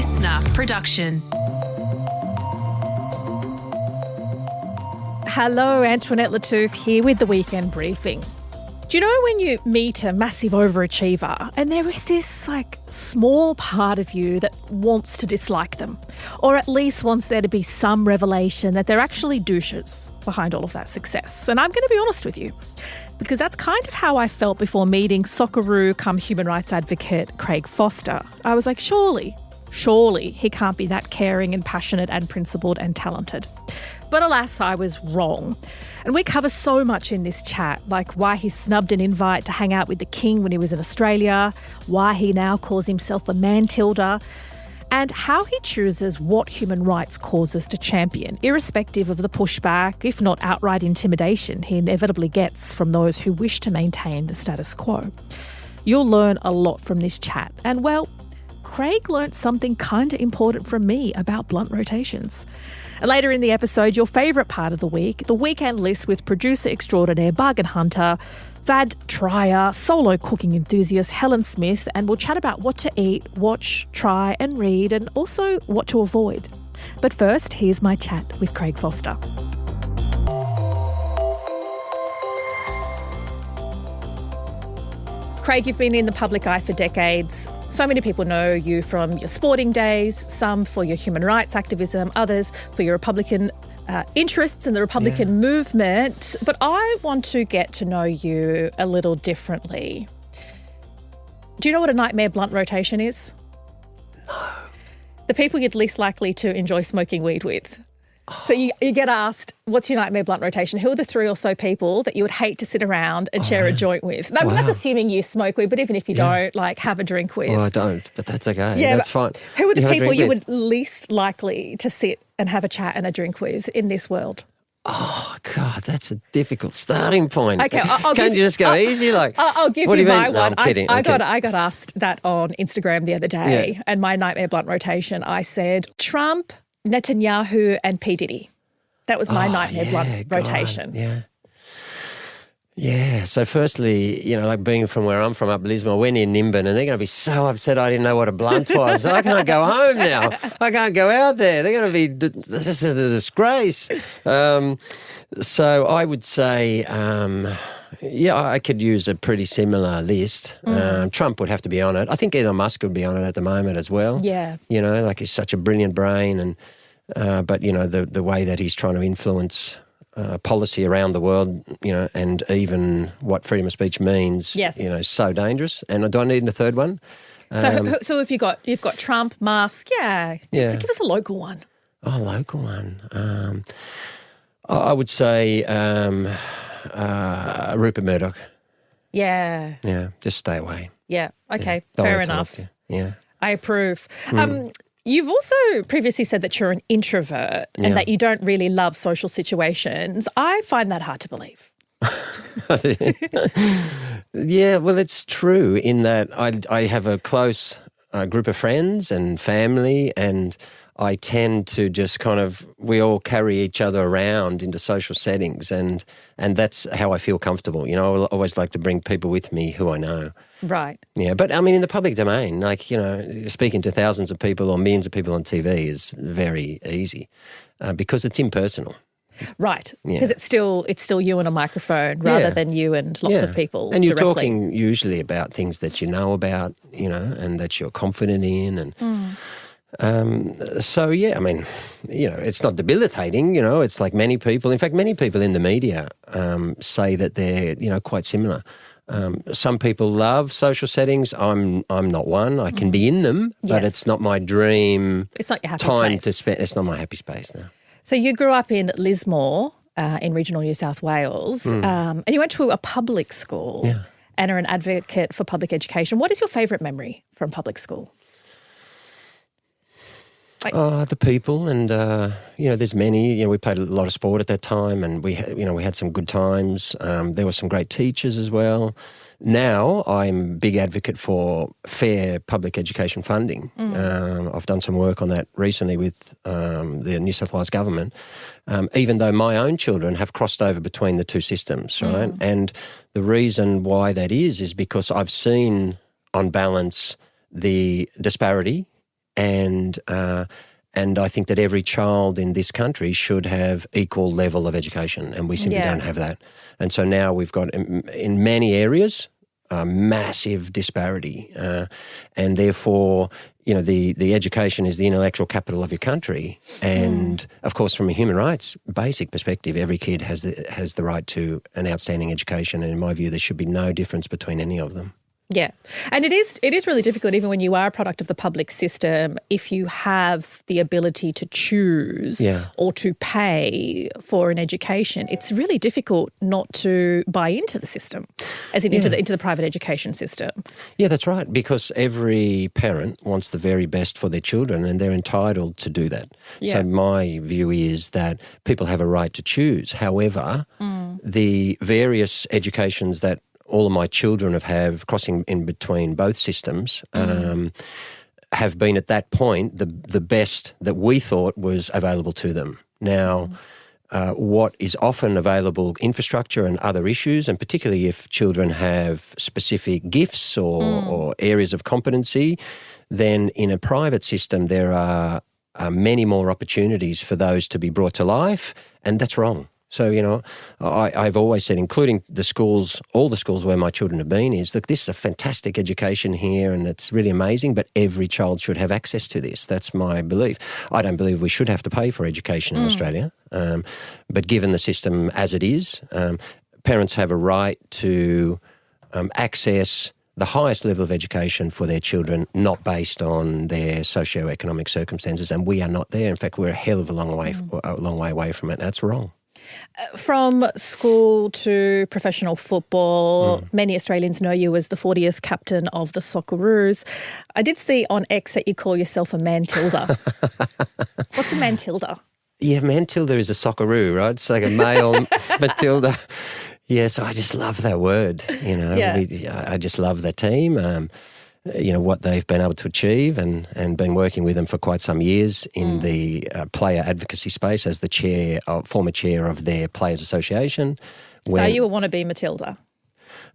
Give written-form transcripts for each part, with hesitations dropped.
listener production. Hello, Antoinette Lattouf here with the Weekend Briefing. Do you know when you meet a massive overachiever and there is this small part of you that wants to dislike them, or at least wants there to be some revelation that they're actually douches behind all of that success? And I'm going to be honest with you, because that's kind of how I felt before meeting Socceroo come human rights advocate Craig Foster. I was like, surely he can't be that caring and passionate and principled and talented. But alas, I was wrong. And we cover so much in this chat, like why he snubbed an invite to hang out with the King when he was in Australia, why he now calls himself a man-tilder, and how he chooses what human rights causes to champion, irrespective of the pushback, if not outright intimidation, he inevitably gets from those who wish to maintain the status quo. You'll learn a lot from this chat. And well, Craig learnt something kind of important from me about blunt rotations. And later in the episode, your favourite part of the week, the weekend list with producer extraordinaire, bargain hunter, fad trier, solo cooking enthusiast Helen Smith, and we'll chat about what to eat, watch, try and read, and also what to avoid. But first, here's my chat with Craig Foster. Craig, you've been in the public eye for decades. So many people know you from your sporting days, some for your human rights activism, others for your Republican interests in the Republican movement. But I want to get to know you a little differently. Do you know what a nightmare blunt rotation is? No. The people you're least likely to enjoy smoking weed with. So you get asked, what's your nightmare blunt rotation? Who are the 3 or so people that you would hate to sit around and share a joint with? I mean, that's assuming you smoke weed, but even if you don't, have a drink with. Well, I don't, but that's okay. Yeah, that's fine. Who are the people you would least likely to sit and have a chat and a drink with in this world? Oh, God, that's a difficult starting point. Okay, Can't you just go easy? I'll give what you do you my mean? No, one. I'm kidding. I got asked that on Instagram the other day, Yeah. and my nightmare blunt rotation, I said Trump, Netanyahu and P. Diddy. That was my nightmare blunt rotation. Yeah. So firstly, being from where I'm from, up Lismore, we're near Nimbin, and they're going to be so upset I didn't know what a blunt was. I can't go home now. I can't go out there. They're going to be, this is a disgrace. So I would say, I could use a pretty similar list. Trump would have to be on it. I think Elon Musk would be on it at the moment as well. Yeah. He's such a brilliant brain, and but the way that he's trying to influence policy around the world, and even what freedom of speech means, is so dangerous. And do I need a third one? So if you've got Trump, Musk, So give us a local one. Oh, a local one. I would say Rupert Murdoch. Yeah. Yeah, just stay away. Yeah. Okay. Don't Fair want to enough. talk to you. Yeah. I approve. You've also previously said that you're an introvert and that you don't really love social situations. I find that hard to believe. Yeah, well, it's true in that I have a close group of friends and family, and I tend to just we all carry each other around into social settings, and that's how I feel comfortable. I always like to bring people with me who I know. Right. Yeah, but I mean, in the public domain, speaking to thousands of people or millions of people on TV is very easy because it's impersonal. Right, because it's still you and a microphone rather than you and lots of people. And you're directly. talking usually about things that you know about, and that you're confident in, and it's not debilitating. It's like many people. In fact, many people in the media say that they're quite similar. Some people love social settings. I'm not one. I can be in them, but it's not my dream. It's not your happy time place. to spend. It's not my happy space now. So you grew up in Lismore, in regional New South Wales, and you went to a public school and are an advocate for public education. What is your favourite memory from public school? The people, and there's many. We played a lot of sport at that time, and we had some good times. There were some great teachers as well. Now I'm a big advocate for fair public education funding. I've done some work on that recently with the New South Wales government, even though my own children have crossed over between the two systems, right? And the reason why that is because I've seen, on balance, the disparity and I think that every child in this country should have equal level of education, and we simply don't have that. And so now we've got, in many areas, massive disparity, and therefore, the education is the intellectual capital of your country. And of course, from a human rights basic perspective, every kid has the right to an outstanding education, and in my view, there should be no difference between any of them. Yeah. And it is really difficult, even when you are a product of the public system, if you have the ability to choose or to pay for an education, it's really difficult not to buy into the system, as in into the private education system. Yeah, that's right, because every parent wants the very best for their children, and they're entitled to do that. Yeah. So my view is that people have a right to choose. However, the various educations that all of my children have crossing in between both systems have been at that point the best that we thought was available to them. Now, what is often available, infrastructure and other issues, and particularly if children have specific gifts or areas of competency, then in a private system there are many more opportunities for those to be brought to life, and that's wrong. So, I've always said, including the schools, all the schools where my children have been, is, look, this is a fantastic education here and it's really amazing, but every child should have access to this. That's my belief. I don't believe we should have to pay for education in Australia, but given the system as it is, parents have a right to access the highest level of education for their children, not based on their socioeconomic circumstances, and we are not there. In fact, we're a hell of a long way away from it. That's wrong. From school to professional football, many Australians know you as the 40th captain of the Socceroos. I did see on X that you call yourself a Mantilda. What's a Mantilda? Yeah, Mantilda is a Socceroo, right? It's like a male Matilda. Yeah, so I just love that word, I just love the team. What they've been able to achieve and been working with them for quite some years in the player advocacy space as the former chair of their Players Association. So you a wannabe Matilda?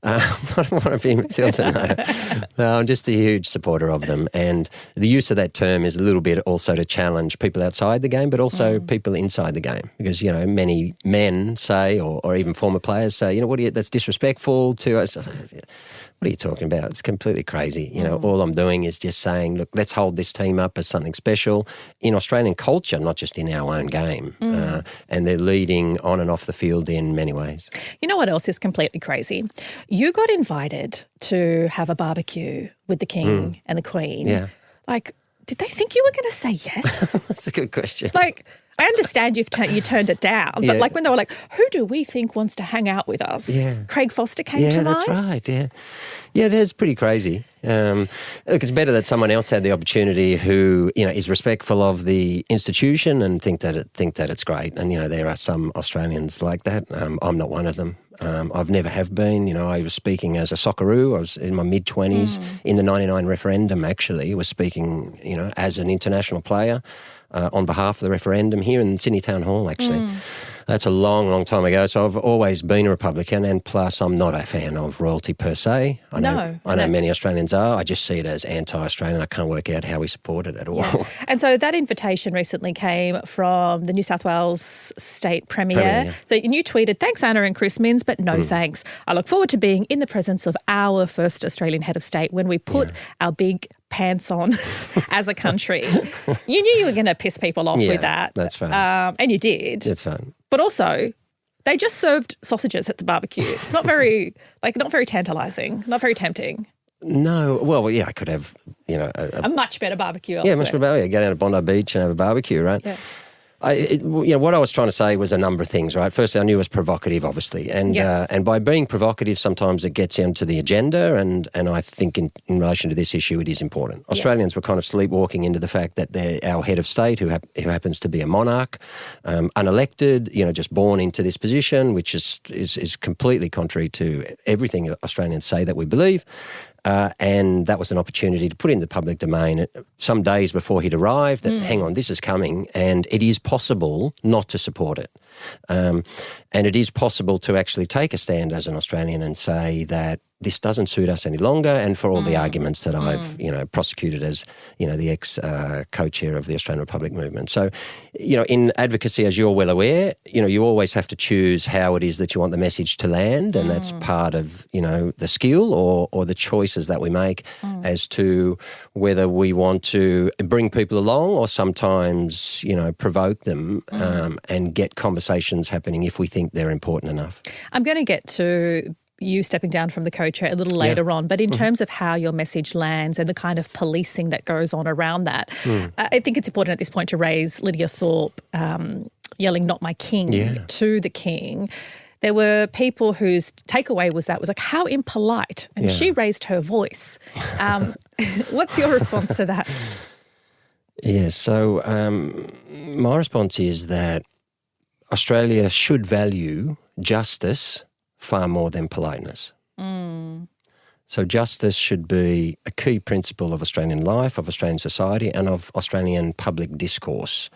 I don't want to be Matilda, no. No, I'm just a huge supporter of them. And the use of that term is a little bit also to challenge people outside the game, but also people inside the game. Because, many men say, or even former players say, that's disrespectful to us. What are you talking about? It's completely crazy. All I'm doing is just saying, look, let's hold this team up as something special in Australian culture, not just in our own game. And they're leading on and off the field in many ways. You know what else is completely crazy? You got invited to have a barbecue with the King and the Queen. Yeah. Did they think you were going to say yes? That's a good question. I understand you turned it down, but when they were like, who do we think wants to hang out with us? Yeah. Craig Foster came to mind. Yeah, that's right, yeah. Yeah, that's pretty crazy. Look, it's better that someone else had the opportunity who, is respectful of the institution and think that it's great. And, there are some Australians like that. I'm not one of them. I've never have been. I was speaking as a Socceroo. I was in my mid-20s in the 99 referendum, actually. Was speaking, as an international player on behalf of the referendum here in Sydney Town Hall, actually. That's a long, long time ago. So I've always been a Republican, and plus I'm not a fan of royalty per se. I know many Australians are. I just see it as anti-Australian. I can't work out how we support it at all. Yeah. And so that invitation recently came from the New South Wales State Premier. So you tweeted, thanks Anna and Chris Minns, but no thanks. I look forward to being in the presence of our first Australian head of state when we put our big pants on as a country. You knew you were going to piss people off with that. That's right. And you did. That's right. But also, they just served sausages at the barbecue. It's not very, not very tantalising, not very tempting. No. Well, yeah, I could have, a much better barbecue elsewhere. Yeah, much better barbecue. Go down to Bondi Beach and have a barbecue, right? Yeah. What I was trying to say was a number of things, right? Firstly, I knew it was provocative, obviously. And by being provocative, sometimes it gets into the agenda. And I think in relation to this issue, it is important. Australians were kind of sleepwalking into the fact that our head of state, who happens to be a monarch, unelected, just born into this position, which is completely contrary to everything Australians say that we believe. And that was an opportunity to put in the public domain some days before he'd arrived that, hang on, this is coming, and it is possible not to support it. And it is possible to actually take a stand as an Australian and say that this doesn't suit us any longer, and for all the arguments that I've, prosecuted as, the ex-co-chair of the Australian Republic movement. So, in advocacy, as you're well aware, you always have to choose how it is that you want the message to land, and that's part of, the skill or the choices that we make as to whether we want to bring people along or sometimes, provoke them and get conversations happening if we think they're important enough. I'm going to get to you stepping down from the co-chair a little later on, but in terms of how your message lands and the kind of policing that goes on around that, I think it's important at this point to raise Lydia Thorpe yelling "Not my king" to the king. There were people whose takeaway was like, how impolite, and she raised her voice. What's your response to that? Yeah, so my response is that Australia should value justice far more than politeness. So justice should be a key principle of Australian life, of Australian society, and of Australian public discourse.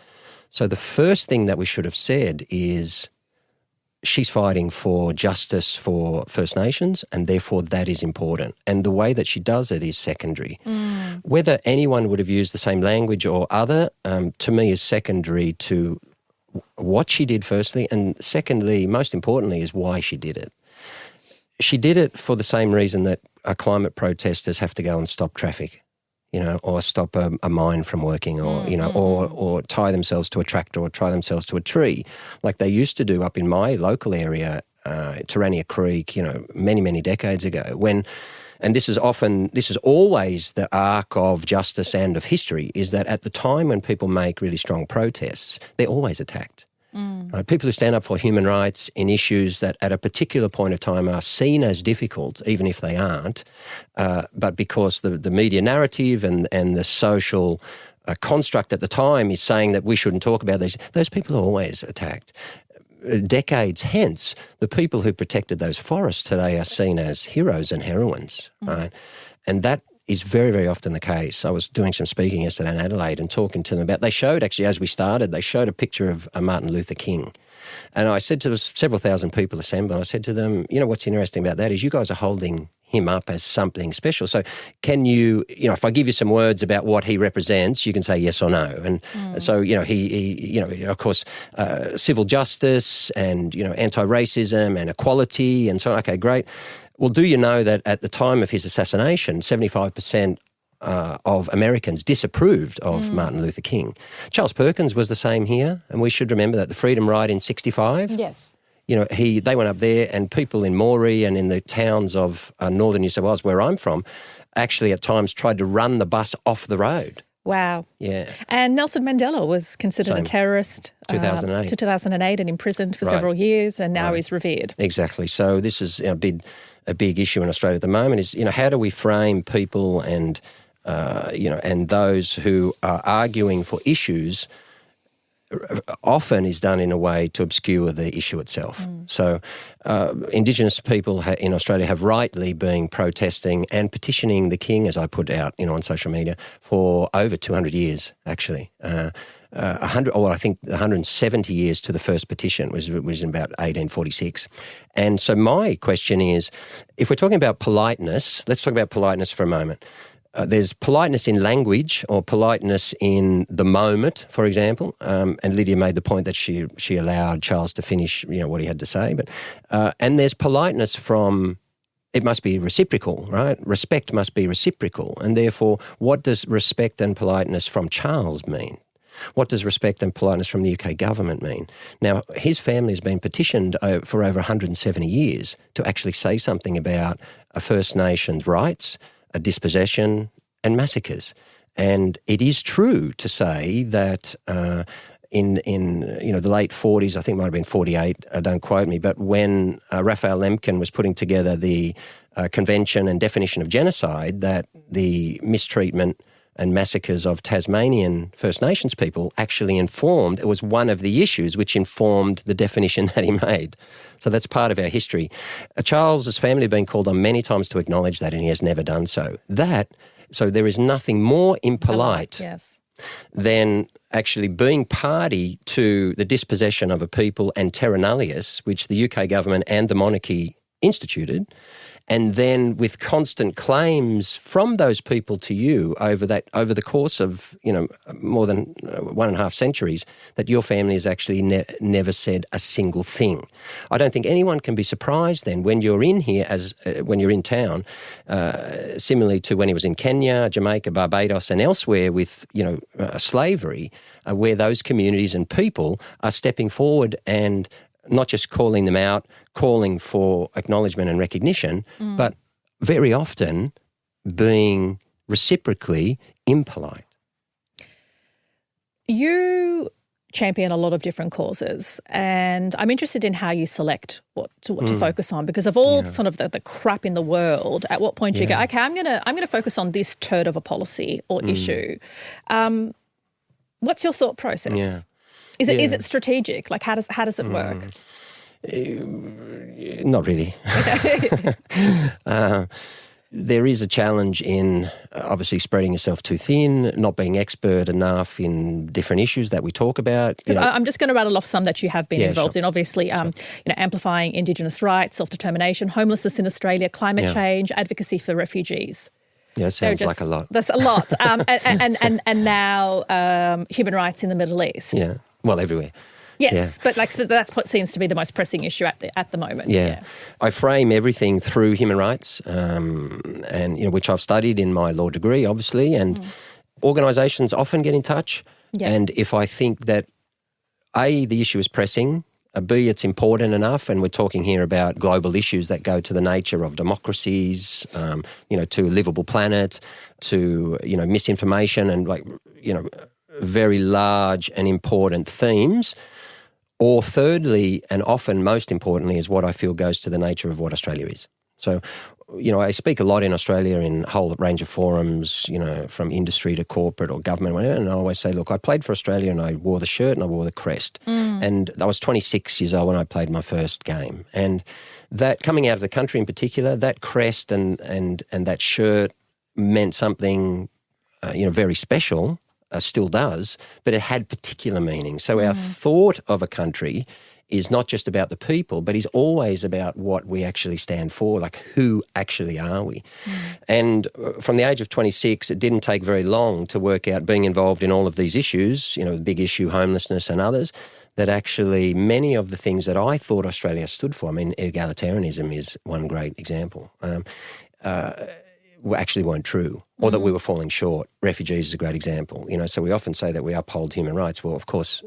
So the first thing that we should have said is she's fighting for justice for First Nations, and therefore that is important. And the way that she does it is secondary. Whether anyone would have used the same language or other, to me, is secondary to what she did firstly, and secondly, most importantly, is why she did it. She did it for the same reason that climate protesters have to go and stop traffic, or stop a mine from working, or, or tie themselves to a tractor or tie themselves to a tree, like they used to do up in my local area, Terania Creek, many, many decades ago, and this is always the arc of justice and of history, is that at the time when people make really strong protests, they're always attacked. Right? People who stand up for human rights in issues that at a particular point of time are seen as difficult, even if they aren't, but because the media narrative and the social construct at the time is saying that we shouldn't talk about those people are always attacked. Decades hence, the people who protected those forests today are seen as heroes and heroines, right? And that is very, very often the case. I was doing some speaking yesterday in Adelaide and talking to them about, they showed actually, as we started, they showed a picture of Martin Luther King. And I said to them, several thousand people assembled, I said to them, what's interesting about that is you guys are holding him up as something special. So can you, if I give you some words about what he represents, you can say yes or no. And so, he of course, civil justice and, anti-racism and equality and so on. Okay, great. Well, do you know that at the time of his assassination, 75% of Americans disapproved of Martin Luther King? Charles Perkins was the same here, and we should remember that the Freedom Ride in 65. Yes. They went up there, and people in Moree and in the towns of northern New South Wales, where I'm from, actually at times tried to run the bus off the road. Wow. Yeah. And Nelson Mandela was considered a terrorist 2008. To 2008 and imprisoned for several years, and now he's revered. Exactly. So this is a big issue in Australia at the moment is, how do we frame people and, and those who are arguing for issues often is done in a way to obscure the issue itself. So Indigenous people in Australia have rightly been protesting and petitioning the King, as I put out on social media, for over 200 years, actually. 170 years to the first petition, was in about 1846. And so my question is, if we're talking about politeness, let's talk about politeness for a moment. There's politeness in language or politeness in the moment, for example. And Lydia made the point that she allowed Charles to finish, what he had to say. But and there's politeness from, it must be reciprocal, right? Respect must be reciprocal. And therefore, what does respect and politeness from Charles mean? What does respect and politeness from the UK government mean? Now, his family has been petitioned for over 170 years to actually say something about a First Nations rights, a dispossession and massacres. And it is true to say that in the late 40s, I think it might have been 48, don't quote me, but when Raphael Lemkin was putting together the convention and definition of genocide, that the mistreatment and massacres of Tasmanian First Nations people actually informed, it was one of the issues which informed the definition that he made. So that's part of our history. Charles's family have been called on many times to acknowledge that, and he has never done so. So there is nothing more impolite than actually being party to the dispossession of a people and terra nullius, which the UK government and the monarchy instituted, and then with constant claims from those people to you over the course of more than 1.5 centuries that your family has actually never said a single thing. I don't think anyone can be surprised then when you're in here when you're in town, similarly to when he was in Kenya, Jamaica, Barbados, and elsewhere with slavery, where those communities and people are stepping forward and not just calling them out, calling for acknowledgement and recognition, but very often being reciprocally impolite. You champion a lot of different causes, and I'm interested in how you select what to focus on, because of all sort of the crap in the world, at what point you go, okay, I'm gonna focus on this turd of a policy or issue. What's your thought process? Yeah. Is it strategic? Like how does it work? Not really. There is a challenge in obviously spreading yourself too thin, not being expert enough in different issues that we talk about. Because I'm just going to rattle off some that you have been involved in. Obviously, amplifying Indigenous rights, self-determination, homelessness in Australia, climate change, advocacy for refugees. Yeah, sounds like a lot. That's a lot. And now human rights in the Middle East. Yeah, well, everywhere. Yes, but that's what seems to be the most pressing issue at the moment. Yeah. I frame everything through human rights, and which I've studied in my law degree, obviously, and organisations often get in touch. Yeah. And if I think that A, the issue is pressing, B, it's important enough, and we're talking here about global issues that go to the nature of democracies, to a livable planet, to misinformation and very large and important themes. Or thirdly, and often most importantly, is what I feel goes to the nature of what Australia is. So, I speak a lot in Australia in a whole range of forums, from industry to corporate or government, whatever, and I always say, look, I played for Australia and I wore the shirt and I wore the crest. And I was 26 years old when I played my first game. And that, coming out of the country in particular, that crest and that shirt meant something, very special. Still does, but it had particular meaning. So our thought of a country is not just about the people, but is always about what we actually stand for, like who actually are we? And from the age of 26, it didn't take very long to work out, being involved in all of these issues, the big issue, homelessness and others, that actually many of the things that I thought Australia stood for, egalitarianism is one great example, actually weren't true, or that we were falling short. Refugees is a great example. So we often say that we uphold human rights. Well, of course,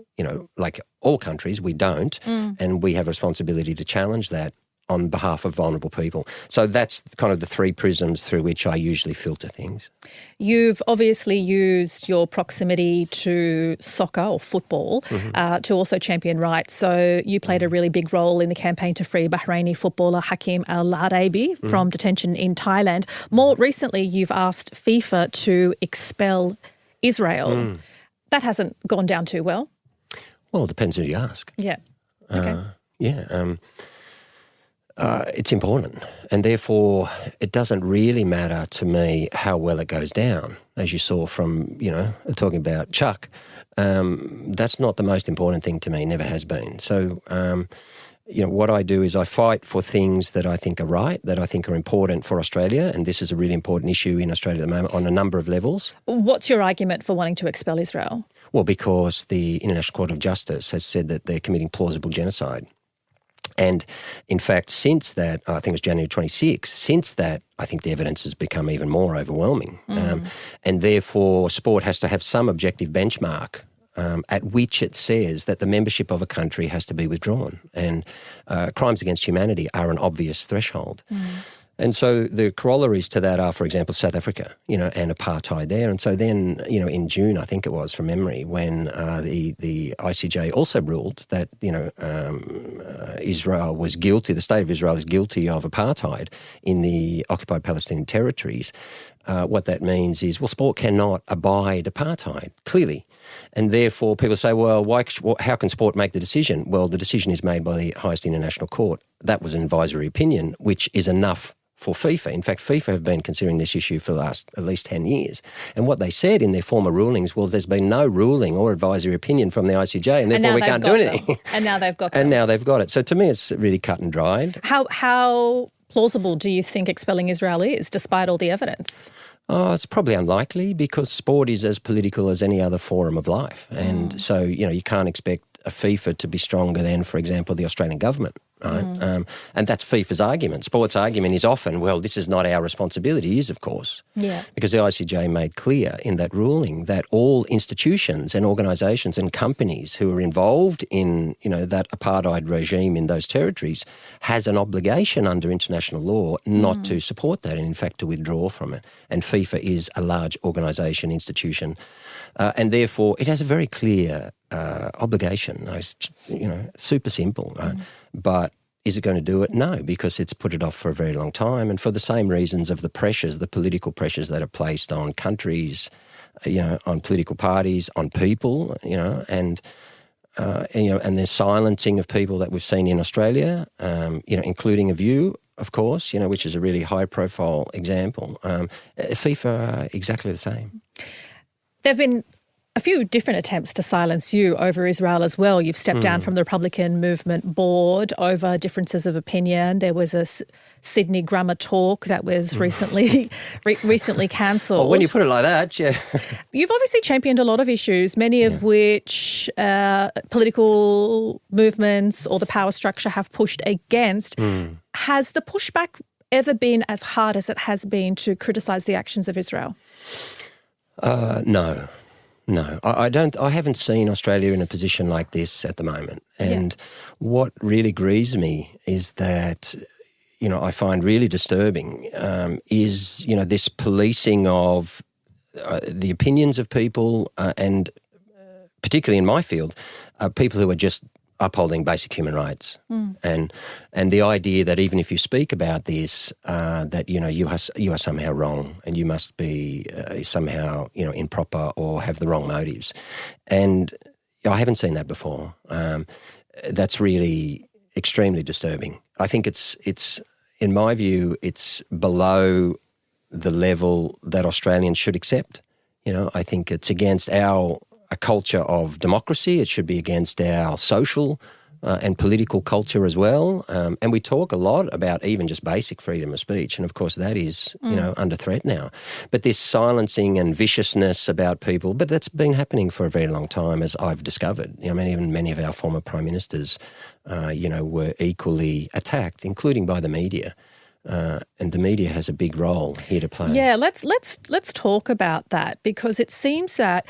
like all countries, we don't, and we have a responsibility to challenge that on behalf of vulnerable people. So that's kind of the three prisms through which I usually filter things. You've obviously used your proximity to soccer or football to also champion rights. So you played a really big role in the campaign to free Bahraini footballer Hakim Al-Ladaibi from detention in Thailand. More recently, you've asked FIFA to expel Israel. That hasn't gone down too well. Well, it depends who you ask. Yeah. Okay. It's important, and therefore it doesn't really matter to me how well it goes down, as you saw from, talking about Chuck. That's not the most important thing to me, never has been. So, what I do is I fight for things that I think are right, that I think are important for Australia, and this is a really important issue in Australia at the moment on a number of levels. What's your argument for wanting to expel Israel? Well, because the International Court of Justice has said that they're committing plausible genocide. And in fact, since that, I think it was January 26, since that, I think the evidence has become even more overwhelming. And therefore, sport has to have some objective benchmark at which it says that the membership of a country has to be withdrawn. And crimes against humanity are an obvious threshold. And so the corollaries to that are, for example, South Africa, and apartheid there. And so then, in June, I think it was, from memory, when the ICJ also ruled that, Israel was guilty, the state of Israel is guilty of apartheid in the occupied Palestinian territories. What that means is, sport cannot abide apartheid, clearly. And therefore people say, how can sport make the decision? Well, the decision is made by the highest international court. That was an advisory opinion, which is enough for FIFA. In fact, FIFA have been considering this issue for the last at least 10 years. And what they said in their former rulings was there's been no ruling or advisory opinion from the ICJ, and therefore we can't do anything. And now they've got them. And now they've got it. So to me, it's really cut and dried. How plausible do you think expelling Israel is, despite all the evidence? Oh, it's probably unlikely because sport is as political as any other forum of life. And so, you can't expect a FIFA to be stronger than, for example, the Australian government, right? And that's FIFA's argument. Sport's argument is often, well, this is not our responsibility. It is, of course. Yeah. Because the ICJ made clear in that ruling that all institutions and organisations and companies who are involved in, that apartheid regime in those territories has an obligation under international law not to support that and, in fact, to withdraw from it. And FIFA is a large organisation, institution, and therefore it has a very clear obligation. Super simple, right? But is it going to do it? No, because it's put it off for a very long time, and for the same reasons of the pressures, the political pressures that are placed on countries, on political parties, on people, and there's silencing of people that we've seen in Australia, including a view, of course, which is a really high-profile example. FIFA are exactly the same. There have been a few different attempts to silence you over Israel as well. You've stepped down from the Republican Movement Board over differences of opinion. There was a Sydney Grammar Talk that was recently cancelled. Oh, when you put it like that, yeah. You've obviously championed a lot of issues, many of which political movements or the power structure have pushed against. Has the pushback ever been as hard as it has been to criticise the actions of Israel? No, I don't. I haven't seen Australia in a position like this at the moment. And what really grieves me is that, I find really disturbing is, this policing of the opinions of people and particularly in my field, people who are just upholding basic human rights, and the idea that even if you speak about this, that you are somehow wrong and you must be somehow improper or have the wrong motives, and I haven't seen that before. That's really extremely disturbing. I think it's in my view it's below the level that Australians should accept. I think it's against a culture of democracy. It should be against our social and political culture as well. And we talk a lot about even just basic freedom of speech. And of course that is, under threat now. But this silencing and viciousness about people, but that's been happening for a very long time, as I've discovered. Even many of our former prime ministers, were equally attacked, including by the media. And the media has a big role here to play. Yeah, let's talk about that, because it seems that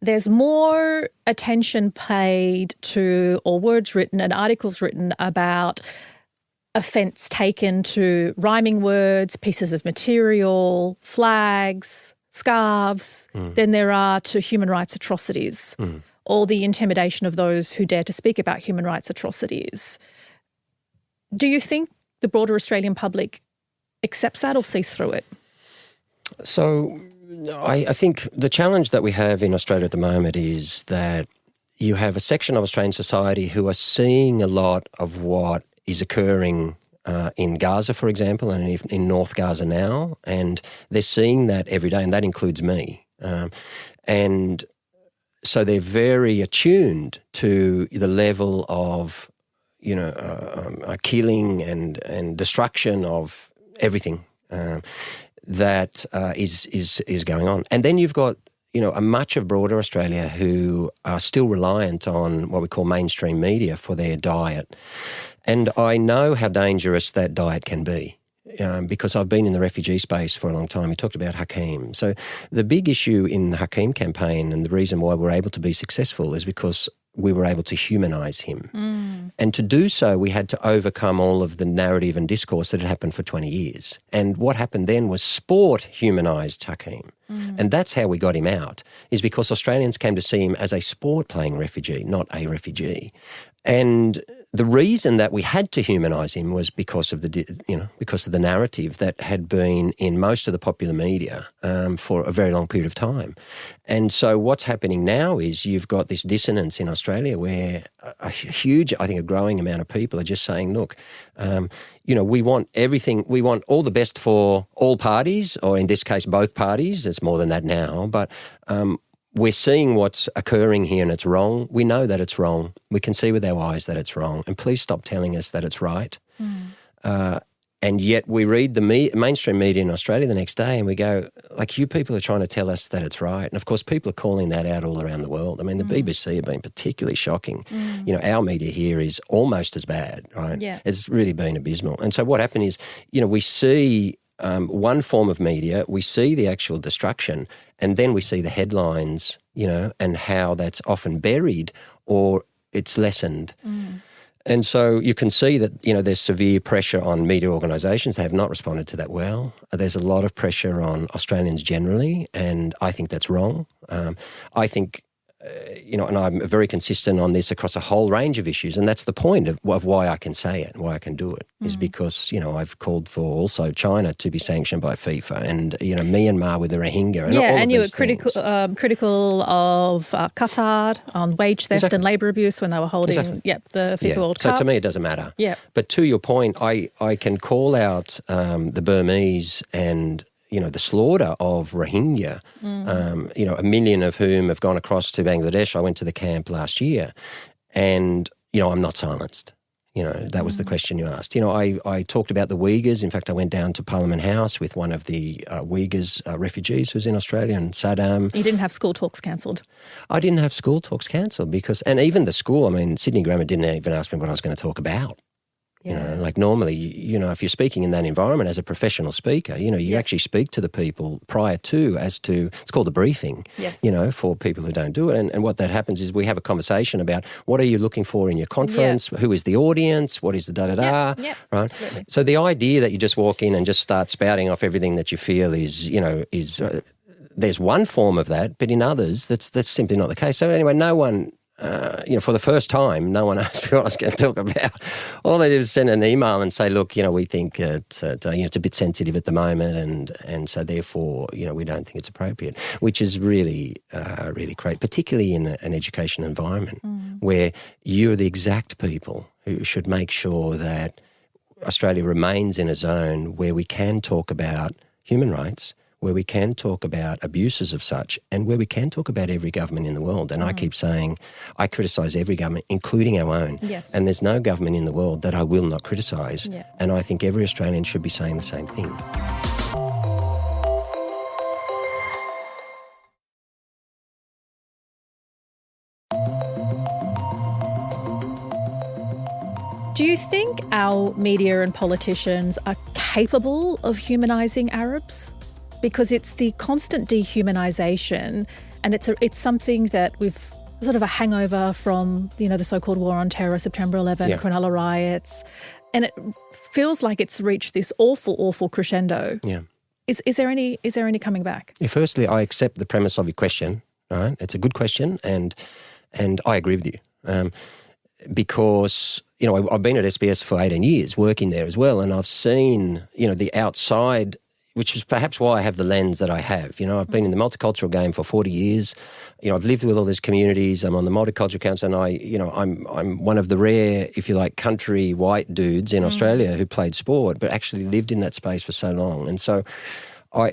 there's more attention paid to, or words written and articles written about offence taken to rhyming words, pieces of material, flags, scarves, than there are to human rights atrocities or the intimidation of those who dare to speak about human rights atrocities. Do you think the broader Australian public accepts that or sees through it? So I think the challenge that we have in Australia at the moment is that you have a section of Australian society who are seeing a lot of what is occurring in Gaza, for example, and in North Gaza now, and they're seeing that every day, and that includes me. And so they're very attuned to the level of, killing and destruction of everything that is going on. And then you've got, a much of broader Australia who are still reliant on what we call mainstream media for their diet. And I know how dangerous that diet can be because I've been in the refugee space for a long time. You talked about Hakeem. So the big issue in the Hakeem campaign and the reason why we're able to be successful is because we were able to humanise him. And to do so, we had to overcome all of the narrative and discourse that had happened for 20 years. And what happened then was sport humanised Hakeem. And that's how we got him out, is because Australians came to see him as a sport-playing refugee, not a refugee. And the reason that we had to humanise him was because of the narrative that had been in most of the popular media for a very long period of time. And so what's happening now is you've got this dissonance in Australia where a huge, I think a growing amount of people are just saying, look, we want everything, we want all the best for all parties, or in this case, both parties. It's more than that now, but we're seeing what's occurring here and it's wrong. We know that it's wrong. We can see with our eyes that it's wrong. And please stop telling us that it's right. And yet we read the mainstream media in Australia the next day and we go, like, you people are trying to tell us that it's right. And, of course, people are calling that out all around the world. I mean, the BBC have been particularly shocking. You know, our media here is almost as bad, right? Yeah. It's really been abysmal. And so what happened is, you know, we see one form of media, we see the actual destruction, and then we see the headlines, you know, and how that's often buried or it's lessened. And so you can see that, you know, there's severe pressure on media organisations. They have not responded to that well. There's a lot of pressure on Australians generally, and I think that's wrong. I think, you know, and I'm very consistent on this across a whole range of issues, and that's the point of why I can say it and why I can do it, is because, you know, I've called for also China to be sanctioned by FIFA and, you know, Myanmar with the Rohingya and all and of you were these critical of Qatar on wage theft and labour abuse when they were holding the FIFA World Cup. So to me it doesn't matter. Yeah. But to your point, I can call out the Burmese and, you know, the slaughter of Rohingya, you know, 1 million of whom have gone across to Bangladesh. I went to the camp last year and, you know, I'm not silenced. You know, that was the question you asked. You know, I talked about the Uyghurs. In fact, I went down to Parliament House with one of the Uyghurs refugees who's in Australia, and Saddam. You didn't have school talks cancelled? I didn't have school talks cancelled because, and even the school, I mean, Sydney Grammar didn't even ask me what I was going to talk about. You know, like normally, you know, if you're speaking in that environment as a professional speaker, you know, you actually speak to the people prior to it's called a briefing, you know, for people who don't do it. And what that happens is we have a conversation about what are you looking for in your conference, who is the audience, what is the da-da-da, right? Absolutely. So the idea that you just walk in and just start spouting off everything that you feel is, you know, there's one form of that, but in others, that's simply not the case. So anyway, no one... you know, for the first time, no one asked me what I was going to talk about. All they did was send an email and say, look, you know, we think you know, it's a bit sensitive at the moment and so therefore, you know, we don't think it's appropriate, which is really, really great, particularly in an education environment where you're the exact people who should make sure that Australia remains in a zone where we can talk about human rights, where we can talk about abuses of such, and where we can talk about every government in the world. And I keep saying I criticise every government, including our own. Yes. And there's no government in the world that I will not criticise. Yeah. And I think every Australian should be saying the same thing. Do you think our media and politicians are capable of humanising Arabs? Because it's the constant dehumanisation, and it's something that we've sort of a hangover from, you know, the so-called war on terror, September 11, Cronulla riots, and it feels like it's reached this awful, awful crescendo. Yeah. Is there any coming back? Yeah, firstly, I accept the premise of your question. Right, it's a good question, and I agree with you. Because, you know, I've been at SBS for 18 years, working there as well, and I've seen, you know, the outside, which is perhaps why I have the lens that I have. You know, I've been in the multicultural game for 40 years. You know, I've lived with all these communities. I'm on the Multicultural Council, and I'm one of the rare, if you like, country white dudes in Australia who played sport, but actually lived in that space for so long. And so,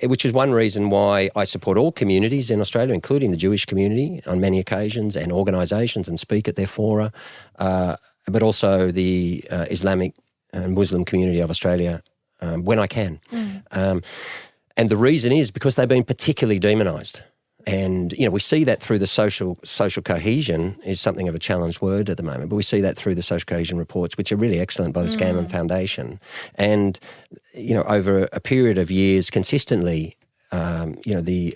which is one reason why I support all communities in Australia, including the Jewish community on many occasions, and organisations, and speak at their fora, but also the Islamic and Muslim community of Australia when I can. And the reason is because they've been particularly demonised. And, you know, we see that through the social cohesion is something of a challenged word at the moment, but we see that through the social cohesion reports, which are really excellent by the Scanlon Foundation. And, you know, over a period of years consistently, you know, the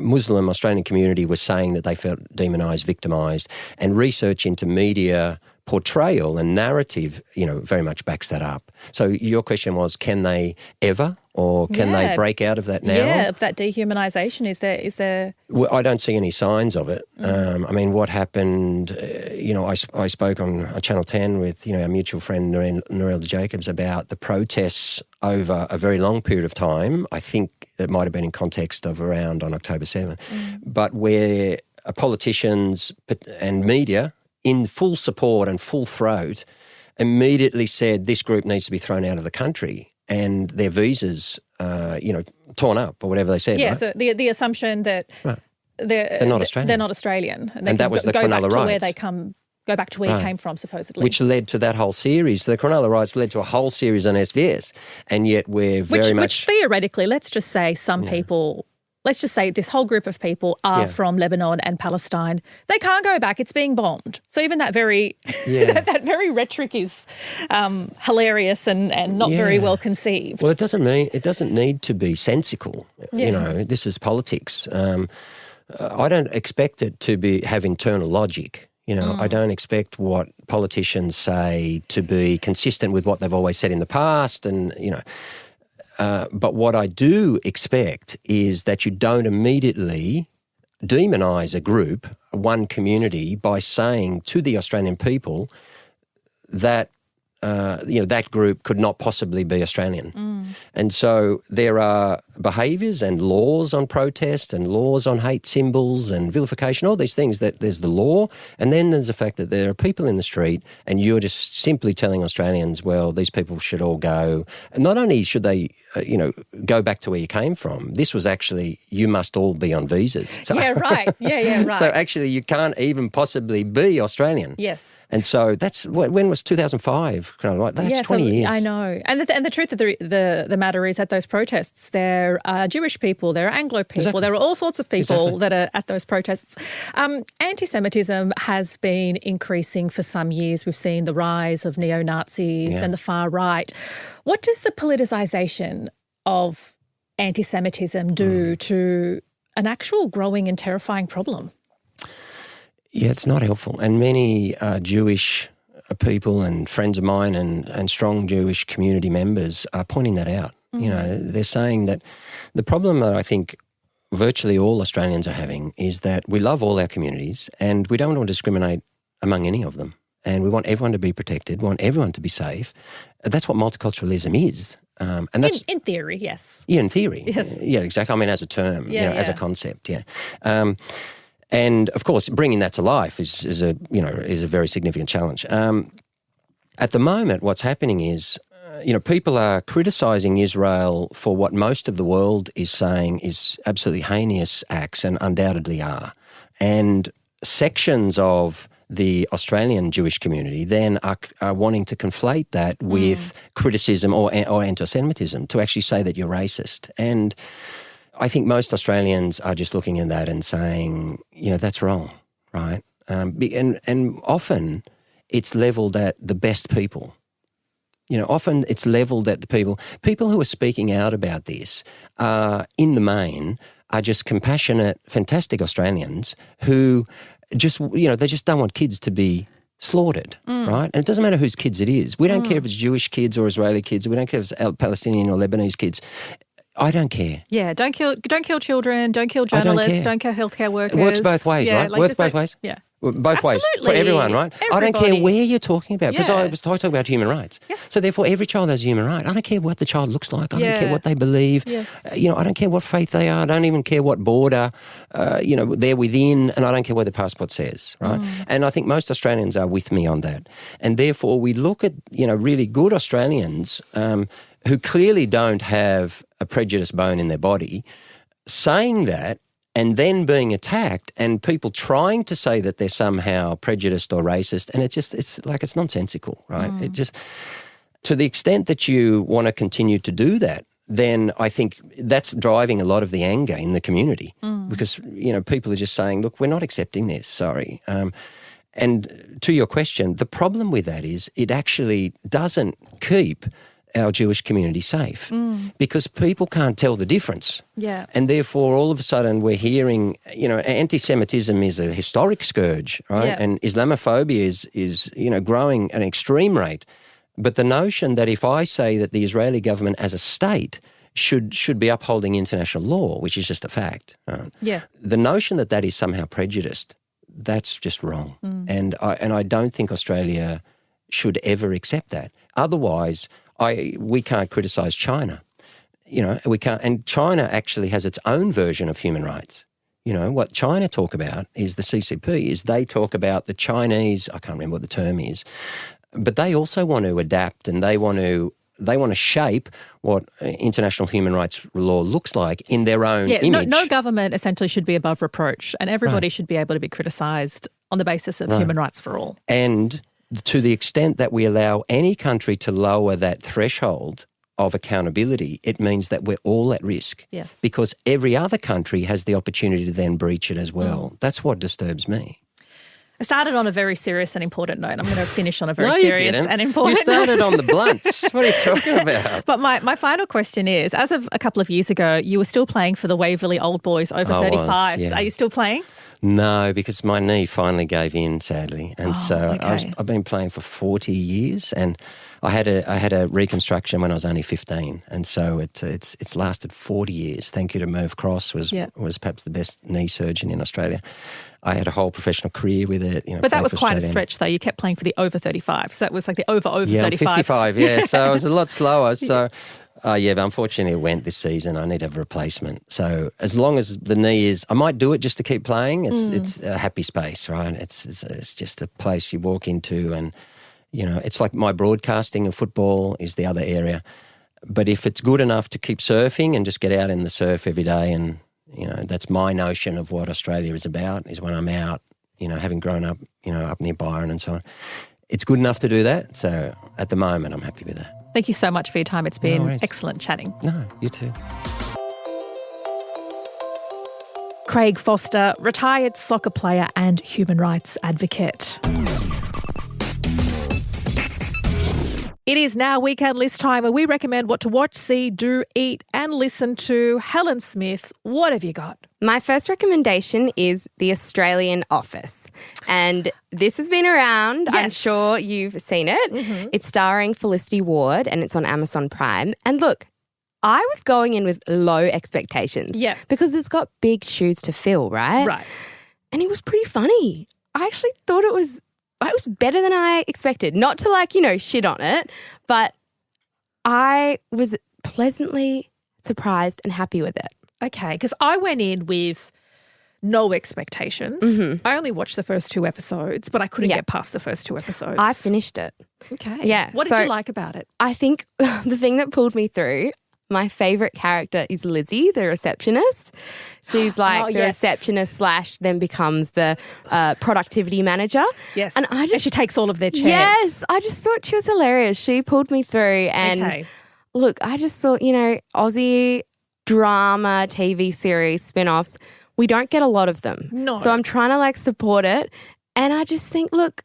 Muslim Australian community was saying that they felt demonised, victimised, and research into media portrayal and narrative, you know, very much backs that up. So your question was, can they ever, or can they break out of that now? Yeah, of that dehumanisation. Is there? Well, I don't see any signs of it. I mean, what happened, you know, I spoke on Channel 10 with, you know, our mutual friend Narelda Jacobs about the protests over a very long period of time. I think it might have been in context of around on October 7, but where politicians and media, in full support and full throat, immediately said this group needs to be thrown out of the country and their visas, you know, torn up or whatever they said. Yeah, right? so the assumption that they're not Australian. They're not Australian. And that was the Cronulla riots. Where they go go back to where you came from, supposedly. Which led to that whole series. The Cronulla riots led to a whole series on SBS, and yet we're Which theoretically, let's just say some people... Let's just say this whole group of people are from Lebanon and Palestine. They can't go back. It's being bombed. So even that very that very rhetoric is hilarious and not very well conceived. Well, it doesn't need to be sensical. You know, this is politics. I don't expect it to have internal logic. You know, I don't expect what politicians say to be consistent with what they've always said in the past, and you know. But what I do expect is that you don't immediately demonise a group, one community, by saying to the Australian people that that group could not possibly be Australian. And so there are behaviours and laws on protest and laws on hate symbols and vilification, all these things. That there's the law, and then there's the fact that there are people in the street and you're just simply telling Australians, well, these people should all go. And not only should they, go back to where you came from, this was actually, you must all be on visas. So, right. So actually you can't even possibly be Australian. Yes. And so that's, when was 2005? That's 20 years. I know. And the truth of the matter is, at those protests, there are Jewish people, there are Anglo people, there are all sorts of people that are at those protests. Anti-Semitism has been increasing for some years. We've seen the rise of neo-Nazis and the far right. What does the politicisation of anti-Semitism do to an actual growing and terrifying problem? Yeah, it's not helpful. And many Jewish people and friends of mine and strong Jewish community members are pointing that out. You know, they're saying that the problem that I think virtually all Australians are having is that we love all our communities and we don't want to discriminate among any of them. And we want everyone to be protected, we want everyone to be safe. That's what multiculturalism is. And that's in theory, yes. Yeah, in theory. Yes. Yeah, exactly. I mean, as a term, as a concept, and of course, bringing that to life is a very significant challenge. At the moment, what's happening is, people are criticising Israel for what most of the world is saying is absolutely heinous acts, and undoubtedly are. And sections of the Australian Jewish community then are wanting to conflate that with criticism or anti-Semitism, to actually say that you're racist. And I think most Australians are just looking at that and saying, that's wrong, right? And often it's levelled at the best people. Often it's levelled at the people who are speaking out about this in the main are just compassionate, fantastic Australians who just, they just don't want kids to be slaughtered, right? And it doesn't matter whose kids it is. We don't care if it's Jewish kids or Israeli kids. We don't care if it's Palestinian or Lebanese kids. I don't care. Yeah, don't kill children, don't kill journalists, don't kill healthcare workers. It works both ways, right? Works both ways? Yeah. Both ways, for everyone, right? Everybody. I don't care where you're talking about, because I was talking about human rights. Yes. So therefore, every child has a human right. I don't care what the child looks like. I don't care what they believe. Yes. I don't care what faith they are. I don't even care what border, they're within, and I don't care what their passport says, right? And I think most Australians are with me on that. And therefore, we look at, really good Australians who clearly don't have a prejudiced bone in their body, saying that, and then being attacked, and people trying to say that they're somehow prejudiced or racist, and it's nonsensical, right? It just, to the extent that you want to continue to do that, then I think that's driving a lot of the anger in the community, because people are just saying, look, we're not accepting this, sorry. And to your question, the problem with that is it actually doesn't keep our Jewish community safe, because people can't tell the difference. Yeah. And therefore, all of a sudden, we're hearing, anti-Semitism is a historic scourge, right? Yeah. And Islamophobia is growing at an extreme rate. But the notion that if I say that the Israeli government as a state should be upholding international law, which is just a fact, right? Yeah. The notion that is somehow prejudiced, that's just wrong. And I don't think Australia should ever accept that. Otherwise, we can't criticise China. We can't. And China actually has its own version of human rights. What China talk about is the CCP, is they talk about the Chinese, I can't remember what the term is, but they also want to adapt, and they want to shape what international human rights law looks like in their own image. No government essentially should be above reproach, and everybody should be able to be criticised on the basis of human rights for all. And to the extent that we allow any country to lower that threshold of accountability, it means that we're all at risk. Yes. Because every other country has the opportunity to then breach it as well. That's what disturbs me. I started on a very serious and important note. I'm going to finish on a very serious and important You started on the blunts. What are you talking about? But my final question is, as of a couple of years ago, you were still playing for the Waverley Old Boys over 35s. Yeah. Are you still playing? No, because my knee finally gave in, sadly. And I've been playing for 40 years, and I had a reconstruction when I was only 15. And so it's lasted 40 years. Thank you to Merv Cross, was perhaps the best knee surgeon in Australia. I had a whole professional career with it. But that was quite a stretch, though. You kept playing for the over 35s. So that was like the over 35s. Yeah, 55, yeah. So I was a lot slower. So, but unfortunately it went this season. I need to have a replacement. So as long as the knee is, I might do it just to keep playing. It's a happy space, right? It's just a place you walk into, and, it's like my broadcasting of football is the other area. But if it's good enough to keep surfing and just get out in the surf every day, and that's my notion of what Australia is about, is when I'm out, having grown up, up near Byron and so on. It's good enough to do that. So at the moment, I'm happy with that. Thank you so much for your time. It's been excellent chatting. No, you too. Craig Foster, retired soccer player and human rights advocate. It is now weekend list time, where we recommend what to watch, see, do, eat and listen to. Helen Smith, what have you got? My first recommendation is The Australian Office. And this has been around. Yes. I'm sure you've seen it. Mm-hmm. It's starring Felicity Ward and it's on Amazon Prime. And look, I was going in with low expectations. Yeah. Because it's got big shoes to fill, right? Right. And it was pretty funny. I actually thought it was better than I expected. Not to shit on it, but I was pleasantly surprised and happy with it. Okay, because I went in with no expectations. Mm-hmm. I only watched the first 2 episodes, but I couldn't get past the first 2 episodes. I finished it. Okay. Yeah. What did you like about it? I think the thing that pulled me through, my favourite character is Lizzie, the receptionist. She's like the receptionist / then becomes the productivity manager. Yes. And she takes all of their chairs. Yes. I just thought she was hilarious. She pulled me through. And look, I just thought, Aussie drama TV series spin-offs, we don't get a lot of them. No. So I'm trying to support it. And I just think, look,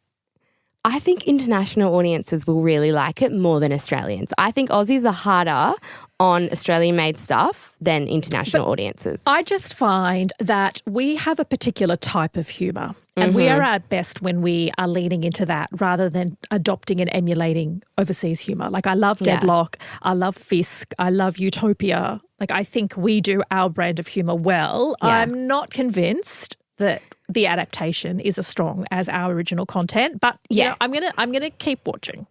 I think international audiences will really like it more than Australians. I think Aussies are harder on Australian-made stuff than international audiences. I just find that we have a particular type of humour, and we are at best when we are leaning into that rather than adopting and emulating overseas humour. Like, I love Deadlock, I love Fisk, I love Utopia. I think we do our brand of humour well. Yeah. I'm not convinced that the adaptation is as strong as our original content, but I'm gonna keep watching.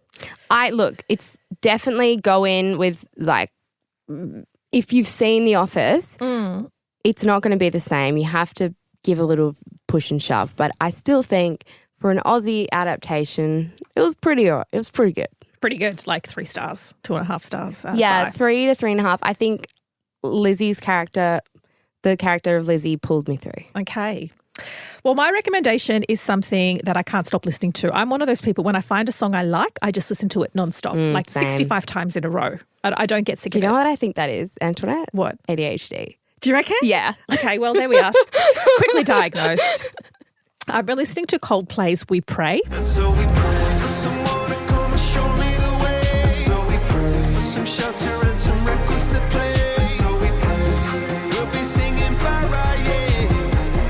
It's definitely go in with if you've seen The Office, it's not going to be the same. You have to give a little push and shove, but I still think for an Aussie adaptation, it was pretty good. Pretty good, 3 stars, 2.5 stars. 5. 3 to 3.5. I think Lizzie's character, the character of Lizzie, pulled me through. Okay. Well, my recommendation is something that I can't stop listening to. I'm one of those people, when I find a song I like, I just listen to it nonstop, same. 65 times in a row. I don't get sick of it. Do you know what I think that is, Antoinette? What? ADHD. Do you reckon? Yeah. Okay, well, there we are. Quickly diagnosed. I've been listening to Coldplay's We Pray. And so we pray for someone to come and show me the way. And so we pray for some shelter and some records to play. And so we pray we'll be singing Mariah.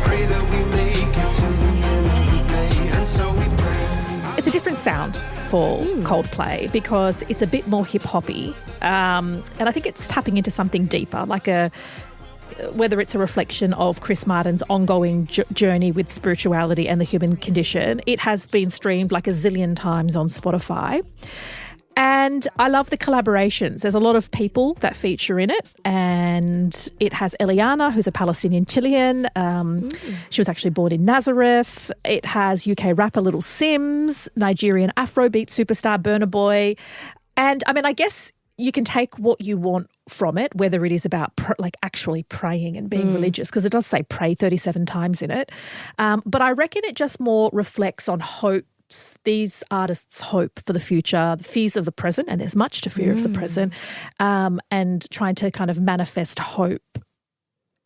Pray that we make it to the end of the day. And so we pray. It's a different sound for Coldplay because it's a bit more hip-hoppy. And I think it's tapping into something deeper, whether it's a reflection of Chris Martin's ongoing journey with spirituality and the human condition. It has been streamed a zillion times on Spotify. And I love the collaborations. There's a lot of people that feature in it. And it has Eliana, who's a Palestinian Chilean. She was actually born in Nazareth. It has UK rapper Little Sims, Nigerian Afrobeat superstar Burna Boy. And I guess you can take what you want from it, whether it is about actually praying and being religious, because it does say pray 37 times in it. But I reckon it just more reflects on hope. These artists hope for the future, the fears of the present, and there's much to fear of the present, and trying to kind of manifest hope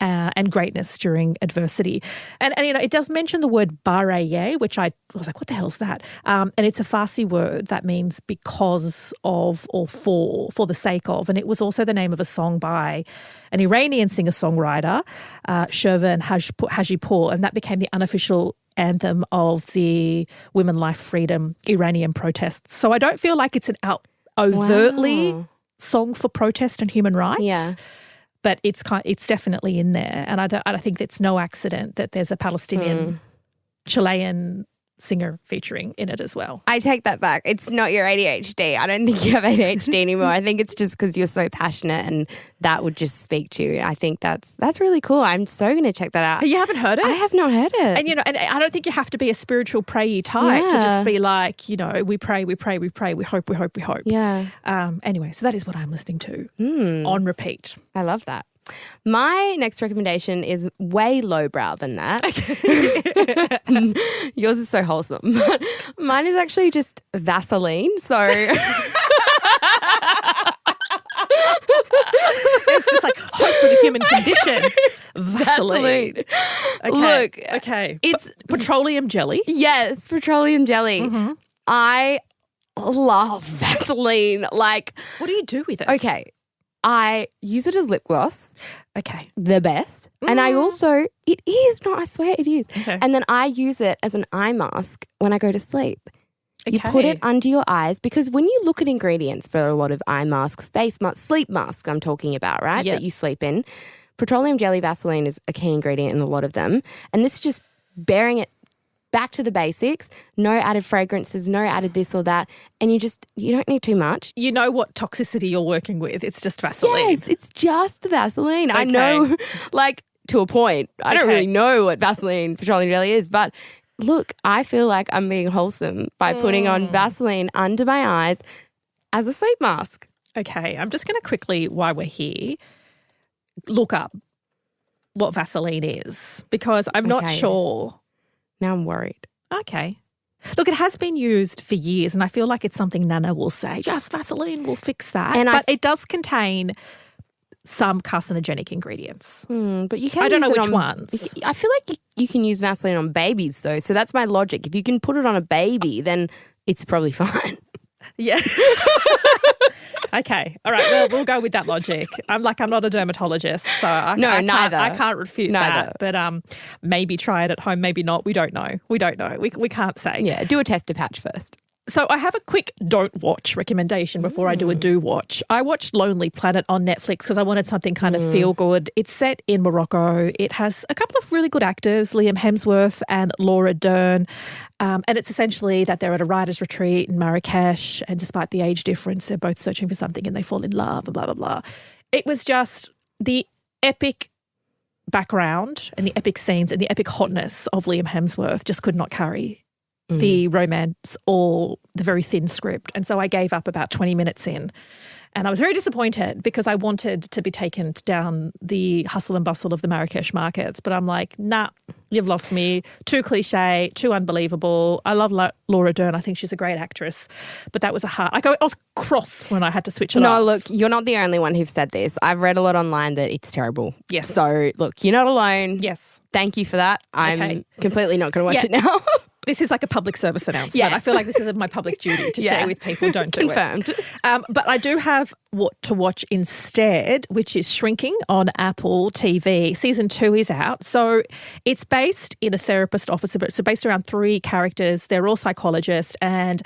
and greatness during adversity. And it does mention the word baraye, which I was like, what the hell is that? And it's a Farsi word that means because of or for the sake of. And it was also the name of a song by an Iranian singer-songwriter, Shervan Hajipur, and that became the unofficial anthem of the Women Life Freedom Iranian protests. So I don't feel like it's an overtly song for protest and human rights. Yeah. But it's definitely in there. And I think it's no accident that there's a Palestinian Chilean singer featuring in it as well. I take that back. It's not your ADHD. I don't think you have ADHD anymore. I think it's just because you're so passionate and that would just speak to you. I think that's really cool. I'm so going to check that out. You haven't heard it? I have not heard it. And, and I don't think you have to be a spiritual prayy type to just be like, we pray, we hope. Yeah. Anyway, so that is what I'm listening to on repeat. I love that. My next recommendation is way lowbrow than that. Yours is so wholesome. Mine is actually just Vaseline. So it's just like hope for the human condition. Vaseline. Okay. Look, okay. It's petroleum jelly. Yes, petroleum jelly. Mm-hmm. I love Vaseline. Like, what do you do with it? Okay. I use it as lip gloss. Okay. The best. And I also, I swear it is. Okay. And then I use it as an eye mask when I go to sleep. Okay. You put it under your eyes because when you look at ingredients for a lot of eye masks, face masks, sleep masks I'm talking about, right? Yep. That you sleep in. Petroleum jelly Vaseline is a key ingredient in a lot of them. And this is just bearing it back to the basics, no added fragrances, no added this or that, and you don't need too much. You know what toxicity you're working with. It's just Vaseline. Yes, it's just the Vaseline. Okay. I know, to a point. I don't really know what Vaseline petroleum jelly is, but look, I feel like I'm being wholesome by putting on Vaseline under my eyes as a sleep mask. Okay, I'm just going to quickly, while we're here, look up what Vaseline is because I'm not sure. Now I'm worried. Okay. Look, it has been used for years and I feel like it's something Nana will say, just Vaseline will fix that. But it does contain some carcinogenic ingredients. But you can I don't know use it which ones. I feel like you can use Vaseline on babies though. So that's my logic. If you can put it on a baby, then it's probably fine. Yeah. Okay. All right. Well, we'll go with that logic. I'm not a dermatologist, so I can't refute that. But maybe try it at home, maybe not. We don't know. We can't say. Yeah. Do a tester patch first. So I have a quick don't watch recommendation before I do a do watch. I watched Lonely Planet on Netflix because I wanted something kind of feel good. It's set in Morocco. It has a couple of really good actors, Liam Hemsworth and Laura Dern. And it's essentially that they're at a writer's retreat in Marrakesh and despite the age difference, they're both searching for something and they fall in love and blah, blah, blah. It was just the epic background and the epic scenes and the epic hotness of Liam Hemsworth just could not carry the romance or the very thin script. And so I gave up about 20 minutes in. And I was very disappointed because I wanted to be taken down the hustle and bustle of the Marrakesh markets. But I'm like, nah, you've lost me. Too cliche, too unbelievable. I love Laura Dern. I think she's a great actress. But that was I was cross when I had to switch it off. No, look, you're not the only one who've said this. I've read a lot online that it's terrible. Yes. So, look, you're not alone. Yes. Thank you for that. I'm completely not going to watch it now. This is like a public service announcement. Yes. I feel like this is my public duty to share with people. Don't do Confirmed. it. But I do have what to watch instead, which is Shrinking on Apple TV. Season 2 is out. So it's based in a therapist office. So based around 3 characters. They're all psychologists. And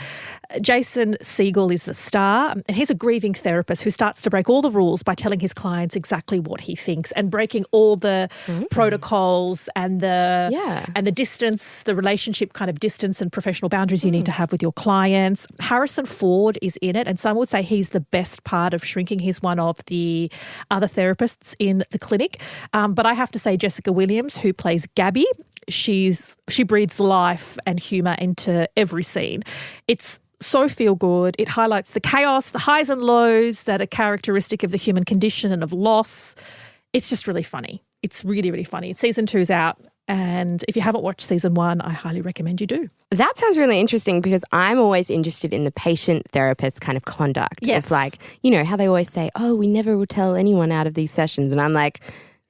Jason Segel is the star. And he's a grieving therapist who starts to break all the rules by telling his clients exactly what he thinks and breaking all the protocols and the distance, the relationship kind of distance and professional boundaries you need to have with your clients. Harrison Ford is in it, and some would say he's the best part of Shrinking. He's one of the other therapists in the clinic. But I have to say Jessica Williams, who plays Gabby, she breathes life and humour into every scene. It's so feel good. It highlights the chaos, the highs and lows that are characteristic of the human condition and of loss. It's just really funny. It's really, really funny. Season 2's out. And if you haven't watched season 1, I highly recommend you do. That sounds really interesting because I'm always interested in the patient-therapist kind of conduct. Yes. It's like, you know, how they always say, oh, we never will tell anyone out of these sessions. And I'm like,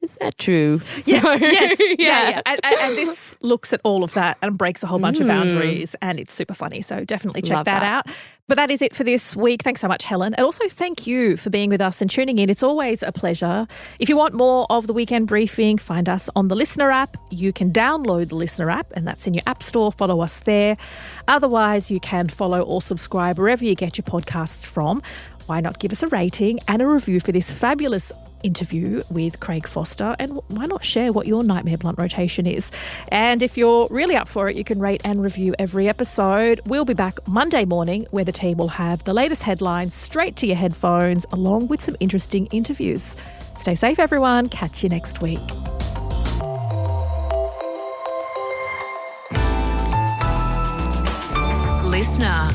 is that true? Yeah, So, yes, yeah. And this looks at all of that and breaks a whole bunch of boundaries, and it's super funny. So definitely check Love that that. out. But that is it for this week. Thanks so much, Helen. And also thank you for being with us and tuning in. It's always a pleasure. If you want more of the Weekend Briefing, find us on the Listener app. You can download the Listener app, and that's in your app store. Follow us there. Otherwise, you can follow or subscribe wherever you get your podcasts from. Why not give us a rating and a review for this fabulous interview with Craig Foster, and why not share what your nightmare blunt rotation is? And if you're really up for it, you can rate and review every episode. We'll be back Monday morning where the team will have the latest headlines straight to your headphones along with some interesting interviews. Stay safe, everyone. Catch you next week. Listener.